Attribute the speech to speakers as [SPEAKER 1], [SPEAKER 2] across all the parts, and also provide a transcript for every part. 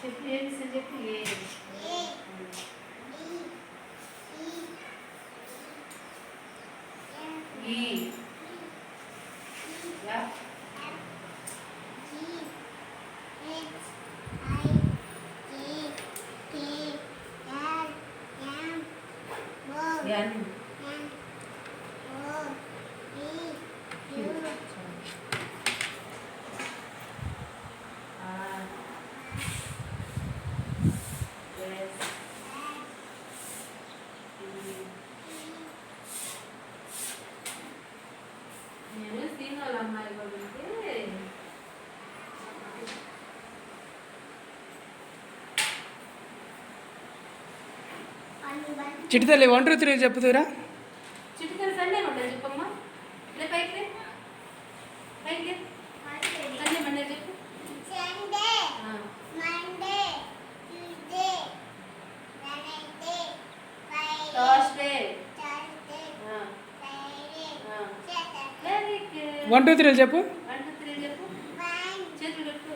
[SPEAKER 1] చెప్పు ఏమి సార్ చెప్పు ఈ ఎన్ నేను సీనియర్ అమ్మాయి గురించి
[SPEAKER 2] చిట్టి తల్లి 1 2 3 చెప్పుదురా.
[SPEAKER 1] చిటికలు సండే ఉంటాయి చెప్పమ్మా. ఇలా పైకి పైకి సండే మండే చెప్పు. థర్స్డే
[SPEAKER 2] 1 2 3 చెప్పు.
[SPEAKER 1] 1 2 3 చెప్పు. చేతులు పెట్టు.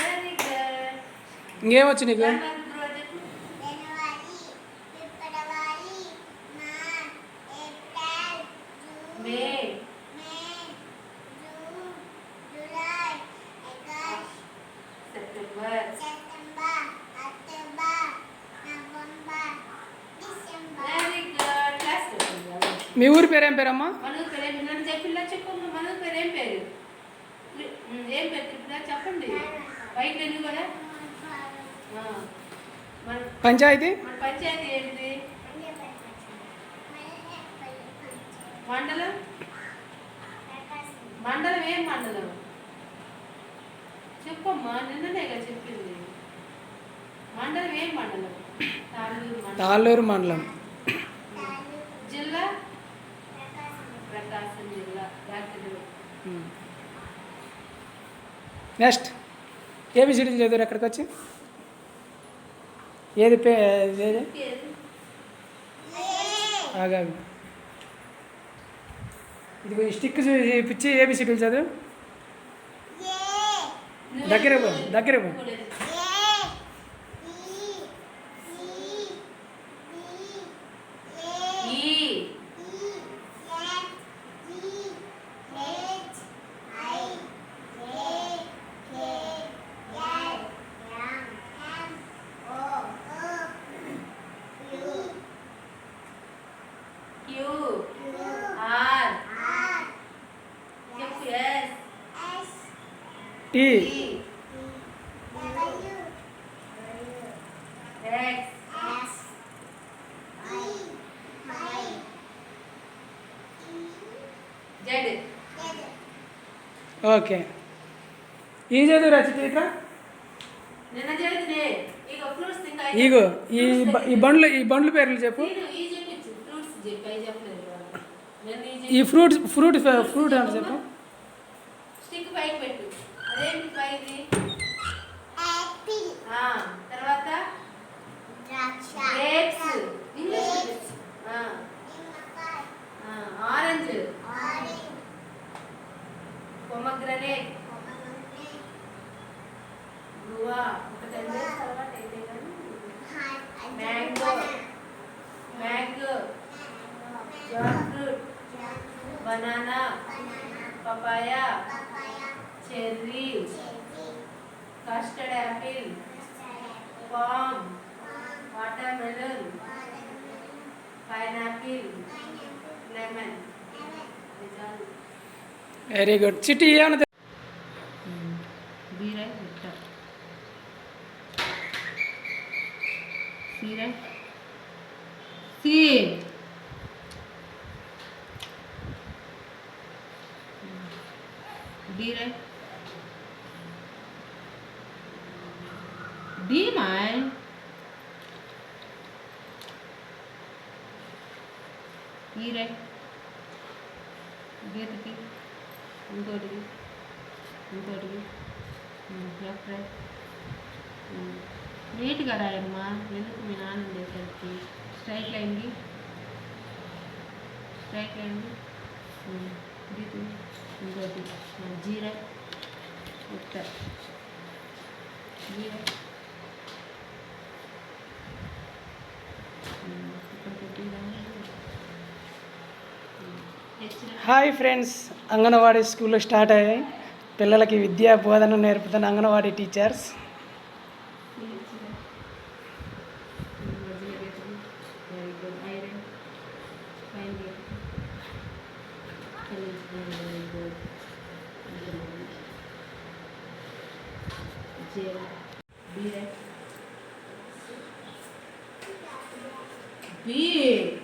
[SPEAKER 1] Very good.
[SPEAKER 2] ఇంకేమొచ్చు నీకు? May September very good. Class మీ ఊరి పేరేం పేరమ్మా?
[SPEAKER 1] మనూరు పేరు ఏం నన్ను చెప్పిల్లా చెప్పమ్మా. మనూరు పేరు ఏం పేరు? ఏం పేరు త్రిపుర చెప్పండి. బయట ఎందుకు కదా
[SPEAKER 2] పంచాయతీ
[SPEAKER 1] మన పంచాయతీ ఏంటిది? మండలం మండలం ఏం మండలం చెప్పమ్మా. నిన్ననేగా చెప్పింది. మండలం ఏం మండలం?
[SPEAKER 2] తాళ్ళూరు మండలం.
[SPEAKER 1] జిల్లా ప్రకాశం జిల్లా.
[SPEAKER 2] నెక్స్ట్ ఏబిసిడీలు చదివారు ఎక్కడికి వచ్చి? ఏది ఏది ఆగాగు. ఇది స్టిక్ పిచ్చి ఏబిసిడీలు చదువు. దగ్గర దగ్గర టీ ఓకే. ఈ చదువు రచిత ఇట్లా ఇగో ఈ బండ్లు పేర్లు చెప్పు. ఈ ఫ్రూట్ అంటే చెప్పు.
[SPEAKER 1] స్టిక్ పైకి పెట్టు. అదేంటి పైకి? తర్వాత grapes English. Orange pomegranate guava mango mango Jack fruit banana papaya cherry custard Apple palm watermelon pineapple lemon.
[SPEAKER 2] Very good. చిట్టి ఏమన్నా
[SPEAKER 1] బీరై విక్టర్ సీరై సి డీరై डी माय ఈ రైట్ గీతకి ఇంకోటికి లెఫ్ట్ రైట్ నీట్గా రాయమ్మా. ఎందుకు మీ నాన్న చేసరికి స్ట్రైట్ లైన్కి రైట్ హ్యాండ్ ఇది ఇంకోటి జీరా ఉత్త జీరా
[SPEAKER 2] హాయ్ ఫ్రెండ్స్, అంగన్వాడీ స్కూల్లో స్టార్ట్ అయ్యాయి. పిల్లలకి విద్యా బోధన నేర్పుతున్న అంగన్వాడీ టీచర్స్.
[SPEAKER 1] B